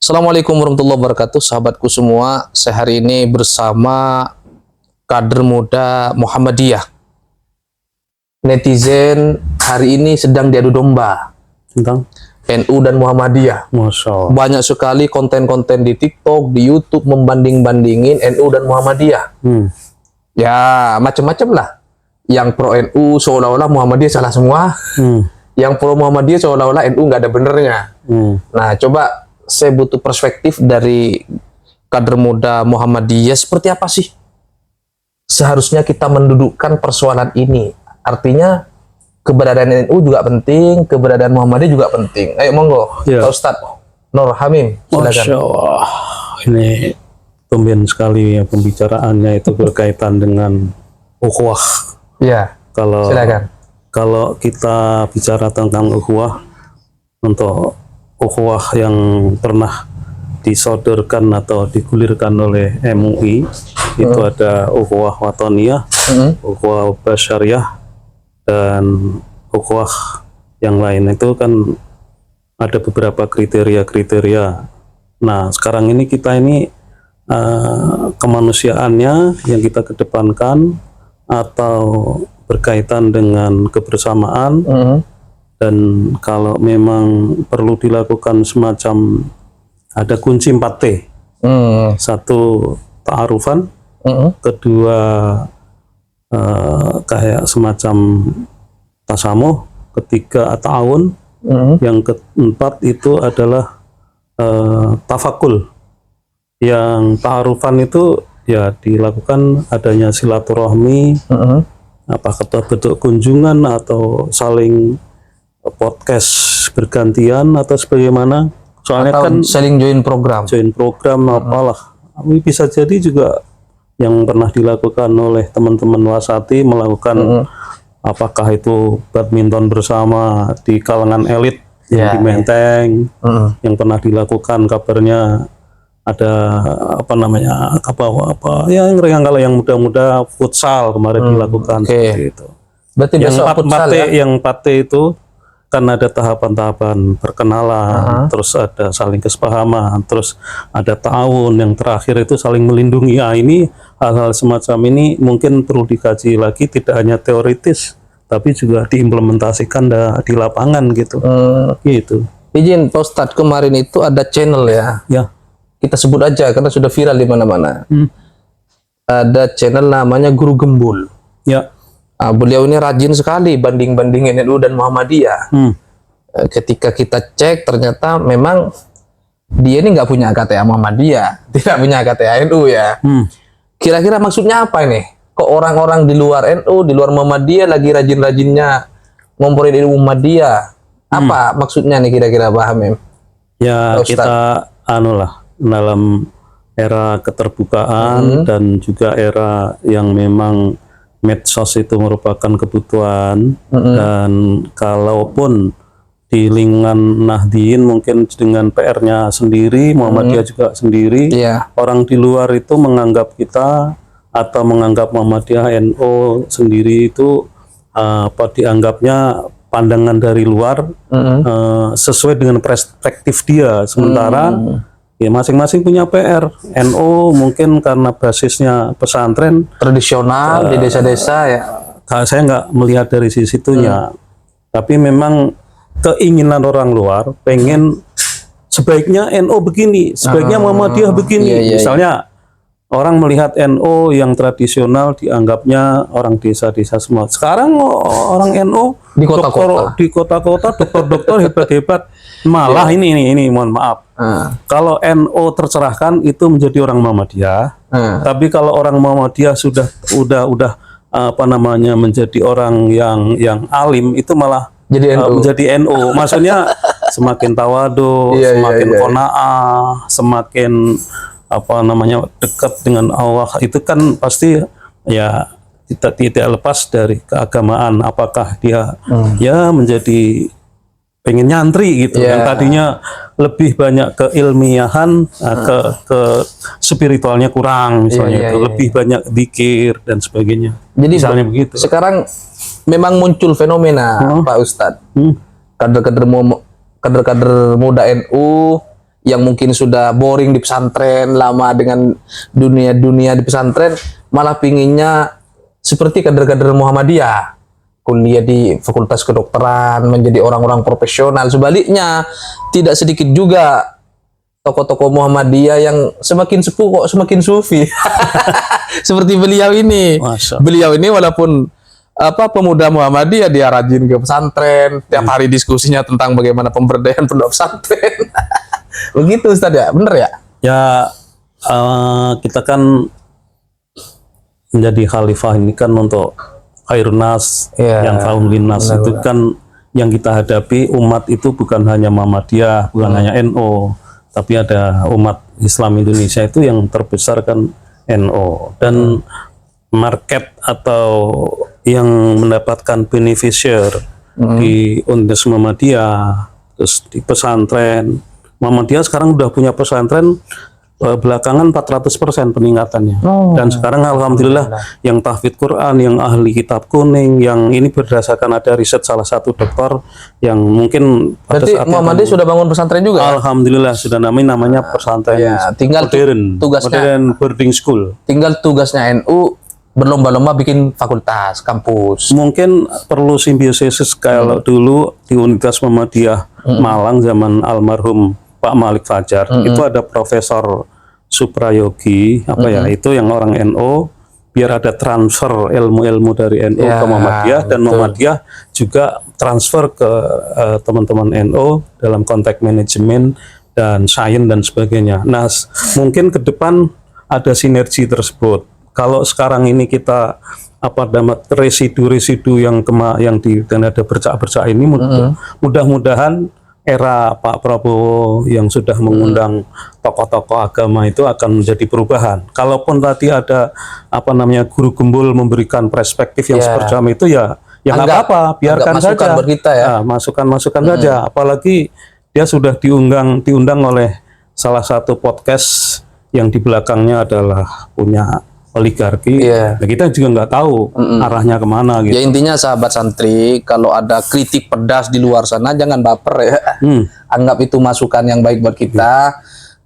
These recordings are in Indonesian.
Assalamualaikum warahmatullahi wabarakatuh, sahabatku semua. Saya hari ini bersama kader muda Muhammadiyah. Netizen hari ini sedang diadu domba tentang NU dan Muhammadiyah. Masya Allah. Banyak sekali konten-konten di TikTok, di YouTube membanding-bandingin NU dan Muhammadiyah. Ya, macam-macam lah. Yang pro NU seolah-olah Muhammadiyah salah semua. Yang pro Muhammadiyah seolah-olah NU nggak ada benernya. Nah, coba saya butuh perspektif dari kader muda Muhammadiyah, seperti apa sih seharusnya kita mendudukkan persoalan ini? Artinya keberadaan NU juga penting, keberadaan Muhammadiyah juga penting. Ayo monggo, Ya. Pak Ustadz Nur Hamim, silakan. Masya Allah. Ini tumben sekali ya pembicaraannya itu berkaitan dengan ukhuwah. Ya, Kalau silakan. kalau kita bicara tentang ukhuwah, untuk ukhuwah yang pernah disodorkan atau digulirkan oleh MUI itu ada ukhuwah watoniyah, ukhuwah basyariyah, dan ukhuwah yang lain. Itu kan ada beberapa kriteria-kriteria. Nah, sekarang ini kita ini kemanusiaannya yang kita kedepankan atau berkaitan dengan kebersamaan. Dan kalau memang perlu dilakukan semacam ada kunci 4T. Satu, ta'arufan. Kedua, kayak semacam tasamuh. Ketiga, ta'awun. Yang keempat itu adalah tafakul. Yang ta'arufan itu ya dilakukan adanya silaturahmi, apakah bentuk kunjungan atau saling podcast bergantian atau sebagaimana. Soalnya Atau kan saling join program. apalah. Tapi bisa jadi juga yang pernah dilakukan oleh teman-teman Wasati melakukan apakah itu badminton bersama di kalangan elit yang di Menteng, yang pernah dilakukan kabarnya ada kalau yang muda-muda futsal kemarin dilakukan seperti itu. Berarti Yang besok futsal ya? yang 4T itu kan ada tahapan-tahapan perkenalan, terus ada saling kesepahaman, terus ada ta'awun, yang terakhir itu saling melindungi. Ini hal-hal semacam ini mungkin perlu dikaji lagi, tidak hanya teoritis tapi juga diimplementasikan di lapangan gitu. Gitu. Izin Pak Ustadz, kemarin itu ada channel ya, Ya. kita sebut aja karena sudah viral di mana-mana. Ada channel namanya Guru Gembul. Ya. Beliau ini rajin sekali banding-bandingin NU dan Muhammadiyah. Ketika kita cek, ternyata memang dia ini nggak punya KTA Muhammadiyah, tidak punya KTA NU ya. Kira-kira maksudnya apa ini? Kok orang-orang di luar NU, di luar Muhammadiyah lagi rajin-rajinnya ngomporin NU Muhammadiyah? Apa maksudnya nih kira-kira Pak Hamim? Ya, Ustaz. kita dalam era keterbukaan dan juga era yang memang medsos itu merupakan kebutuhan, dan kalaupun di lingkungan Nahdien mungkin dengan PR-nya sendiri, Muhammadiyah juga sendiri, orang di luar itu menganggap kita atau menganggap Muhammadiyah NU sendiri itu dianggapnya pandangan dari luar sesuai dengan perspektif dia, sementara ya masing-masing punya PR. NU mungkin karena basisnya pesantren Tradisional di desa-desa ya. Saya nggak melihat dari sisi itunya, tapi memang keinginan orang luar pengen sebaiknya NU begini, sebaiknya Muhammadiyah begini. Misalnya orang melihat NU yang tradisional dianggapnya orang desa-desa semua. Sekarang orang NU Di kota-kota. di kota-kota dokter-dokter hebat-hebat. Malah ini mohon maaf. Kalau NU tercerahkan itu menjadi orang Muhammadiyah. Tapi kalau orang Muhammadiyah sudah menjadi orang yang alim, itu malah menjadi NU. Maksudnya semakin tawadu, semakin qanaah, semakin dekat dengan Allah. Itu kan pasti ya tidak lepas dari keagamaan. Apakah dia ya menjadi pengen nyantri gitu, yang tadinya lebih banyak keilmiahan, ke spiritualnya kurang misalnya, lebih banyak zikir dan sebagainya. Jadi misalnya begitu. Sekarang memang muncul fenomena Pak Ustadz, kader-kader muda NU yang mungkin sudah boring di pesantren, lama dengan dunia di pesantren, malah pinginnya seperti kader-kader Muhammadiyah, kuliah di Fakultas Kedokteran, menjadi orang-orang profesional. Sebaliknya, tidak sedikit juga tokoh-tokoh Muhammadiyah yang semakin sepuh kok semakin sufi. Seperti beliau ini. Masya. Beliau ini walaupun pemuda Muhammadiyah, dia rajin ke pesantren, tiap hari diskusinya tentang bagaimana pemberdayaan pondok pesantren. Begitu Ustaz ya, bener ya? Ya, kita kan menjadi khalifah ini kan untuk Khairunnas, yang kaum linnas. Itu kan yang kita hadapi, umat itu bukan hanya Muhammadiyah, bukan hanya NU, tapi ada umat Islam Indonesia itu yang terbesar kan NU. Dan market atau yang mendapatkan beneficiary di Undes Muhammadiyah, terus di pesantren Muhammadiyah sekarang udah punya pesantren belakangan 400% peningkatannya. Dan sekarang alhamdulillah yang tahfidz Quran, yang ahli kitab kuning, yang ini berdasarkan ada riset salah satu dokter yang mungkin berarti Muhammadiyah sudah bangun pesantren juga ya? Alhamdulillah sudah namanya pesantren tinggal modern, modern boarding school. Tinggal tugasnya NU berlomba-lomba bikin fakultas, kampus. Mungkin perlu simbiosis kalau dulu di Universitas Muhammadiyah Malang zaman almarhum Pak Malik Fajar, itu ada Profesor Suprayogi, itu yang orang NU, biar ada transfer ilmu-ilmu dari NU ke Muhammadiyah, dan Muhammadiyah juga transfer ke teman-teman NU dalam konteks manajemen dan sains dan sebagainya. Nah, mungkin ke depan ada sinergi tersebut. Kalau sekarang ini kita dapat residu-residu yang dan ada bercak-bercak ini, mudah-mudahan era Pak Prabowo yang sudah mengundang tokoh-tokoh agama itu akan menjadi perubahan. Kalaupun tadi ada guru gembul memberikan perspektif yang seperjam itu ya nggak apa-apa, biarkan saja. Kita ya. Masukan saja. Apalagi dia sudah diundang oleh salah satu podcast yang di belakangnya adalah punya oligarki. Nah, kita juga nggak tahu arahnya kemana gitu. Ya intinya sahabat santri, kalau ada kritik pedas di luar sana jangan baper ya. Anggap itu masukan yang baik buat kita.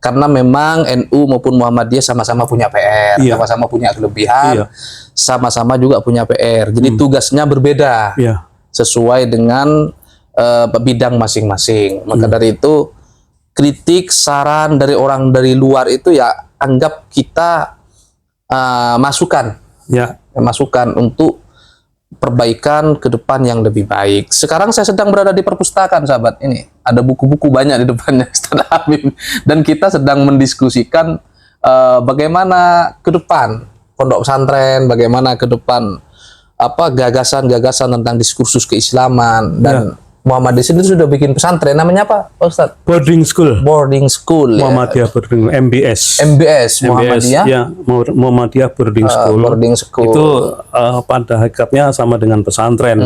Karena memang NU maupun Muhammadiyah sama-sama punya PR, sama-sama punya kelebihan, sama-sama juga punya PR. Jadi tugasnya berbeda, sesuai dengan bidang masing-masing. Maka dari itu kritik, saran dari orang dari luar itu ya anggap kita masukan untuk perbaikan ke depan yang lebih baik. Sekarang saya sedang berada di perpustakaan, sahabat. Ini ada buku-buku banyak di depannya Ustaz Hamim, dan kita sedang mendiskusikan bagaimana ke depan pondok pesantren, bagaimana ke depan gagasan-gagasan tentang diskursus keislaman. Dan Muhammadiyah sendiri sudah bikin pesantren, namanya apa, Ustaz? Boarding school. Muhammadiyah Boarding MBS. Muhammadiyah. Ya, Muhammadiyah Boarding School. Itu pada hakikatnya sama dengan pesantren.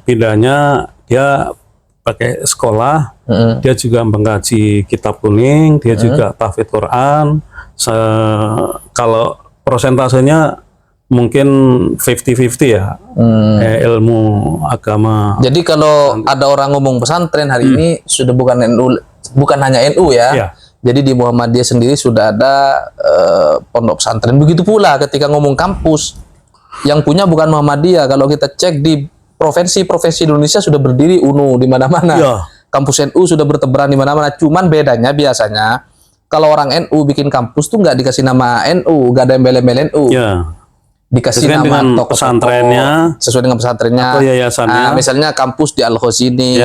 Bedanya dia pakai sekolah, dia juga mengkaji kitab kuning, dia juga tahfidz Quran. Kalau prosentasenya mungkin 50-50 ya, ilmu agama. Jadi kalau ada orang ngomong pesantren hari ini sudah bukan hanya NU ya. Jadi di Muhammadiyah sendiri sudah ada pondok pesantren. Begitu pula ketika ngomong kampus, yang punya bukan Muhammadiyah. Kalau kita cek di provinsi-provinsi Indonesia sudah berdiri UNU di mana-mana. Kampus NU sudah bertebaran di mana-mana. Cuman bedanya biasanya kalau orang NU bikin kampus tuh nggak dikasih nama NU, nggak ada embel-embel NU. Dikasih sesuai nama tokoh pesantrennya, sesuai dengan pesantrennya atau yayasannya. Misalnya kampus di Al-Khozini.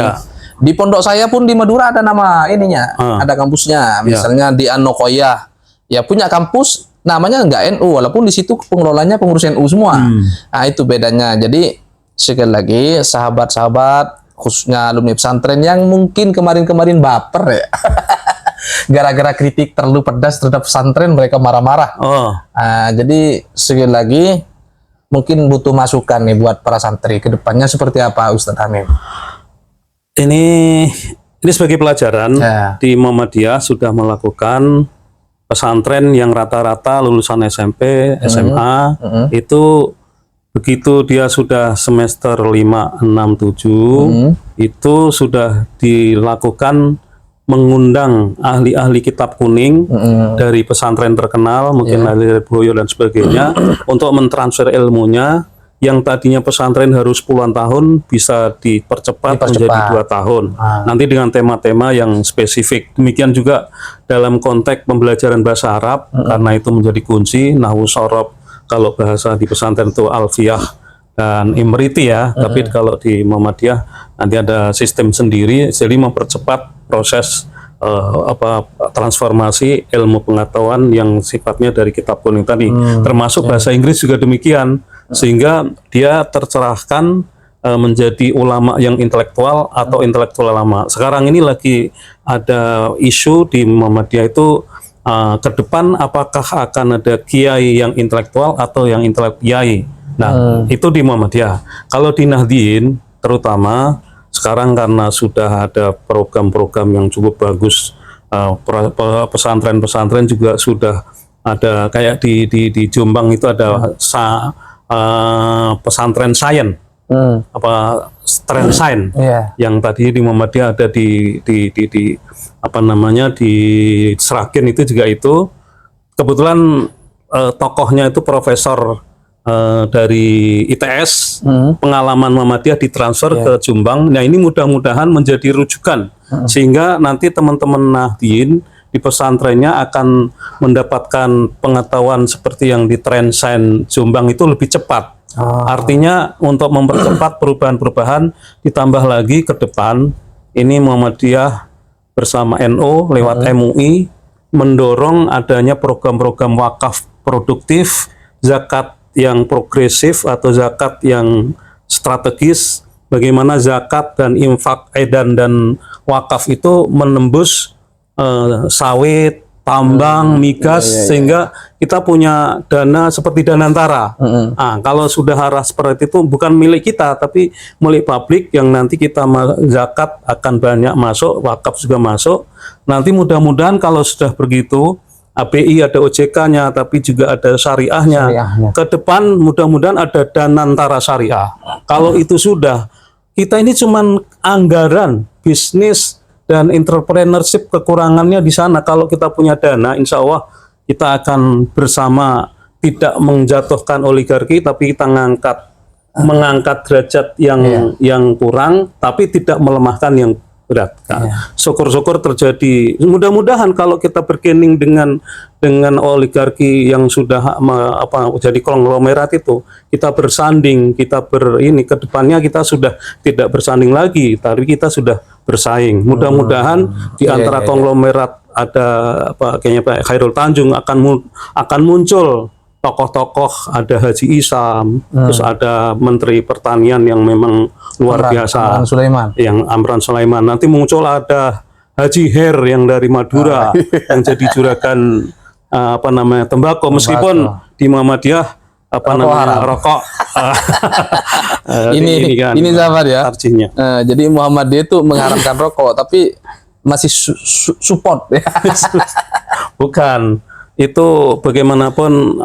Di pondok saya pun di Madura ada nama ininya, ada kampusnya. Misalnya di An-Nokoyah, ya punya kampus namanya nggak NU, walaupun di situ pengelolanya pengurus NU semua. Nah itu bedanya. Jadi sekali lagi sahabat-sahabat khususnya alumni pesantren yang mungkin kemarin-kemarin baper ya. Gara-gara kritik terlalu pedas terhadap pesantren mereka marah-marah. Jadi sekali lagi mungkin butuh masukan nih buat para santri ke depannya seperti apa, Ustaz Hamim? Ini sebagai pelajaran di Muhammadiyah sudah melakukan pesantren yang rata-rata lulusan SMP, SMA itu begitu dia sudah semester 5, 6, 7 itu sudah dilakukan mengundang ahli-ahli kitab kuning dari pesantren terkenal, mungkin ahli Boyo dan sebagainya, untuk mentransfer ilmunya yang tadinya pesantren harus puluhan tahun bisa dipercepat menjadi 2 tahun. Nanti dengan tema-tema yang spesifik. Demikian juga dalam konteks pembelajaran bahasa Arab, karena itu menjadi kunci, nahwu sorob, kalau bahasa di pesantren itu alfiyah dan imriti ya, tapi kalau di Muhammadiyah nanti ada sistem sendiri, jadi mempercepat proses transformasi ilmu pengetahuan yang sifatnya dari kitab kuning tadi, termasuk bahasa Inggris juga demikian, sehingga dia tercerahkan menjadi ulama yang intelektual atau intelektual lama. Sekarang ini lagi ada isu di Muhammadiyah itu ke depan apakah akan ada kiai yang intelektual atau yang kiai. Nah, itu di Muhammadiyah. Kalau di Nahdien terutama sekarang karena sudah ada program-program yang cukup bagus, pesantren-pesantren juga sudah ada, kayak di Jombang itu ada pesantren sains, tren sains, yang tadi di Muhammadiyah ada di apa namanya di Seragen itu juga itu. Kebetulan tokohnya itu profesor dari ITS, pengalaman Muhammadiyah ditransfer ke Jombang. Nah, ini mudah-mudahan menjadi rujukan sehingga nanti teman-teman Nahdien di pesantrennya akan mendapatkan pengetahuan seperti yang di tren sains Jombang itu lebih cepat. Artinya untuk mempercepat perubahan-perubahan, ditambah lagi ke depan ini Muhammadiyah bersama NU lewat MUI mendorong adanya program-program wakaf produktif, zakat yang progresif atau zakat yang strategis, bagaimana zakat dan infak edan dan wakaf itu menembus sawit, tambang, migas, sehingga kita punya dana seperti Danantara. Nah, kalau sudah arah seperti itu bukan milik kita tapi milik publik, yang nanti kita zakat akan banyak masuk, wakaf juga masuk. Nanti mudah-mudahan kalau sudah begitu, ABI ada OJK-nya, tapi juga ada syariahnya. Ke depan mudah-mudahan ada Danantara Syariah. Kalau itu sudah, kita ini cuman anggaran, bisnis, dan entrepreneurship kekurangannya di sana. Kalau kita punya dana, insya Allah kita akan bersama tidak menjatuhkan oligarki, tapi kita mengangkat derajat yang kurang, tapi tidak melemahkan yang berat. Syukur-syukur terjadi. Mudah-mudahan kalau kita berkening dengan oligarki yang sudah jadi konglomerat itu, kita bersanding, ke depannya kita sudah tidak bersanding lagi, tapi kita sudah bersaing. Mudah-mudahan di antara konglomerat ada kayaknya Pak Khairul Tanjung akan muncul tokoh-tokoh, ada Haji Isam, terus ada Menteri Pertanian yang memang luar biasa, Amran Sulaiman. Nanti muncul ada Haji Her yang dari Madura, yang jadi juragan tembakau, meskipun di Muhammadiyah rokok. ini sahabat ya. Artinya. Jadi Muhammadiyah itu mengharamkan rokok, tapi masih support ya. Bukan. Itu bagaimanapun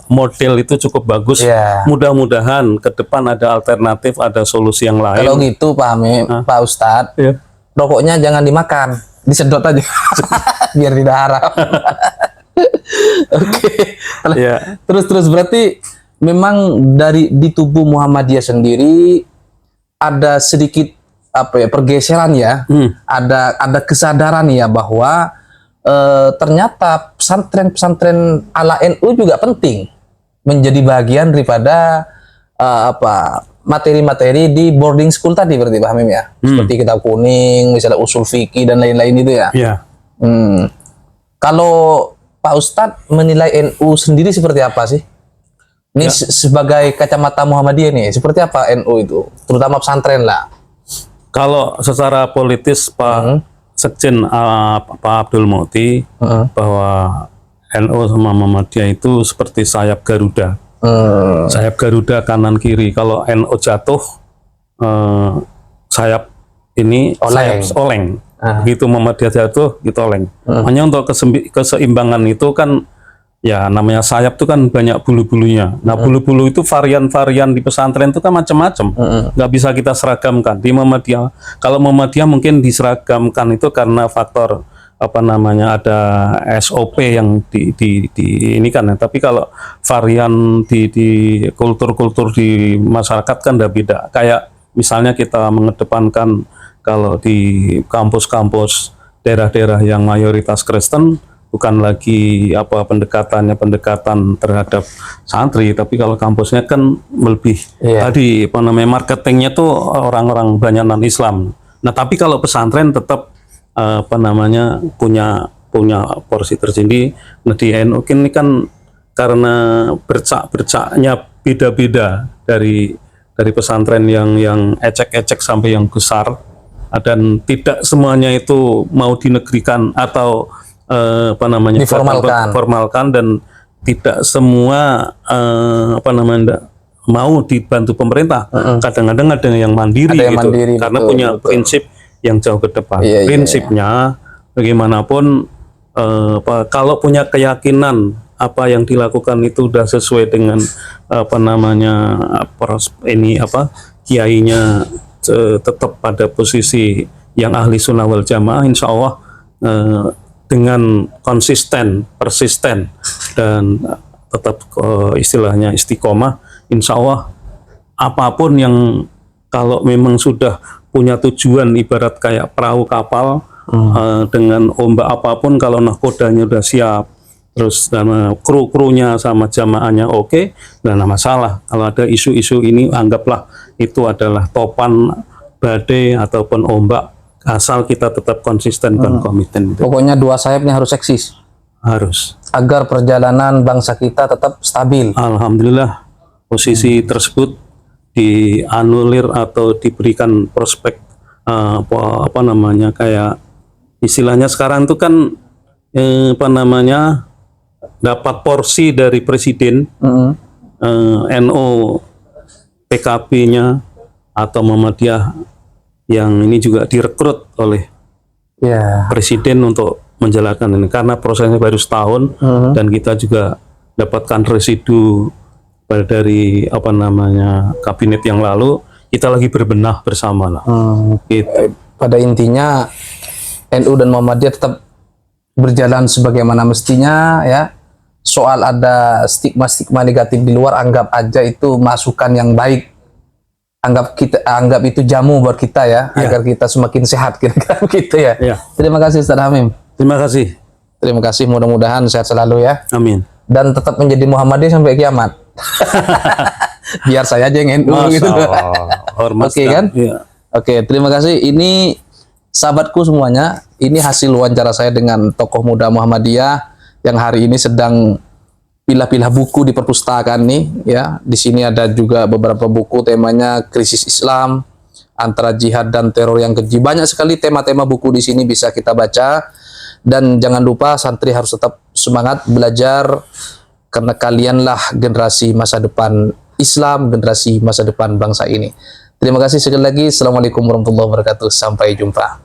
model itu cukup bagus. Mudah-mudahan ke depan ada alternatif, ada solusi yang lain. Kalau gitu Pak Ustadz, rokoknya jangan dimakan, disedot aja biar tidak haram. Oke. Terus berarti memang di tubuh Muhammadiyah sendiri ada sedikit pergeseran ya. Ada kesadaran ya bahwa ternyata pesantren-pesantren ala NU juga penting menjadi bagian daripada materi-materi di boarding school tadi, berarti Pak Hamim ya, seperti kitab kuning, misalnya usul fikih dan lain-lain itu ya. Kalau Pak Ustadz menilai NU sendiri seperti apa sih? Ini sebagai kacamata Muhammadiyah nih, seperti apa NU itu, terutama pesantren lah. Kalau secara politis Pak Sekjen Pak Abdul Muti bahwa NU sama Muhammadiyah itu seperti sayap Garuda. Sayap Garuda kanan kiri. Kalau NU jatuh, sayap ini oleng. Begitu Muhammadiyah jatuh, gitu oleng. Hanya untuk keseimbangan itu kan ya namanya sayap itu kan banyak bulu-bulunya. Nah, bulu-bulu itu varian-varian di pesantren itu kan macam-macam. Nggak bisa kita seragamkan. Di Muhammadiyah, kalau Muhammadiyah mungkin diseragamkan itu karena faktor apa namanya, ada SOP yang ini kan ya. Tapi kalau varian di kultur-kultur di masyarakat kan udah beda. Kayak misalnya kita mengedepankan kalau di kampus-kampus daerah-daerah yang mayoritas Kristen, bukan lagi apa pendekatan terhadap santri, tapi kalau kampusnya kan lebih tadi apa namanya, marketingnya tuh orang-orang banyak non Islam. Nah, tapi kalau pesantren tetap apa namanya punya porsi tersendiri. Nah, di NU ini kan karena bercak-bercaknya beda-beda dari pesantren yang ecek-ecek sampai yang besar, dan tidak semuanya itu mau dinegrikan atau apa namanya diformalkan, dan tidak semua apa namanya mau dibantu pemerintah. Kadang-kadang ada yang mandiri, gitu, karena punya prinsip yang jauh ke depan. Prinsipnya bagaimanapun kalau punya keyakinan apa yang dilakukan itu sudah sesuai dengan apa namanya kiainya tetap pada posisi yang ahli sunnah wal jamaah, insya Allah dengan konsisten, persisten, dan tetap istilahnya istiqomah, insya Allah apapun yang kalau memang sudah punya tujuan, ibarat kayak perahu kapal dengan ombak apapun, kalau nahkodanya udah siap, terus kru-krunya sama jamaahnya oke, nggak ada masalah. Kalau ada isu-isu ini, anggaplah itu adalah topan badai ataupun ombak, asal kita tetap konsisten dan komiten. Pokoknya dua sayapnya harus eksis. Harus. Agar perjalanan bangsa kita tetap stabil. Alhamdulillah posisi tersebut dianulir atau diberikan prospek apa namanya, kayak istilahnya sekarang itu kan apa namanya, dapat porsi dari presiden, NU, PKB-nya atau Muhammadiyah yang ini juga direkrut oleh presiden untuk menjalankan ini, karena prosesnya baru setahun, dan kita juga dapatkan residu dari apa namanya kabinet yang lalu. Kita lagi berbenah bersama lah. Gitu. Pada intinya NU dan Muhammadiyah tetap berjalan sebagaimana mestinya, ya. Soal ada stigma-stigma negatif di luar, anggap aja itu masukan yang baik. Anggap itu jamu buat kita, ya, agar kita semakin sehat, kira-kira gitu, ya. Terima kasih Ustaz Hamim. Terima kasih. Terima kasih, mudah-mudahan sehat selalu, ya. Amin. Dan tetap menjadi Muhammadiyah sampai kiamat. Biar saya aja yang NU gitu. Oke kan? Ya. Oke, terima kasih. Ini sahabatku semuanya, ini hasil wawancara saya dengan tokoh muda Muhammadiyah yang hari ini sedang pilah-pilah buku di perpustakaan nih, ya. Di sini ada juga beberapa buku, temanya krisis Islam, antara jihad dan teror yang keji. Banyak sekali tema-tema buku di sini bisa kita baca. Dan jangan lupa santri harus tetap semangat belajar, karena kalianlah generasi masa depan Islam, generasi masa depan bangsa ini. Terima kasih sekali lagi. Assalamualaikum warahmatullahi wabarakatuh. Sampai jumpa.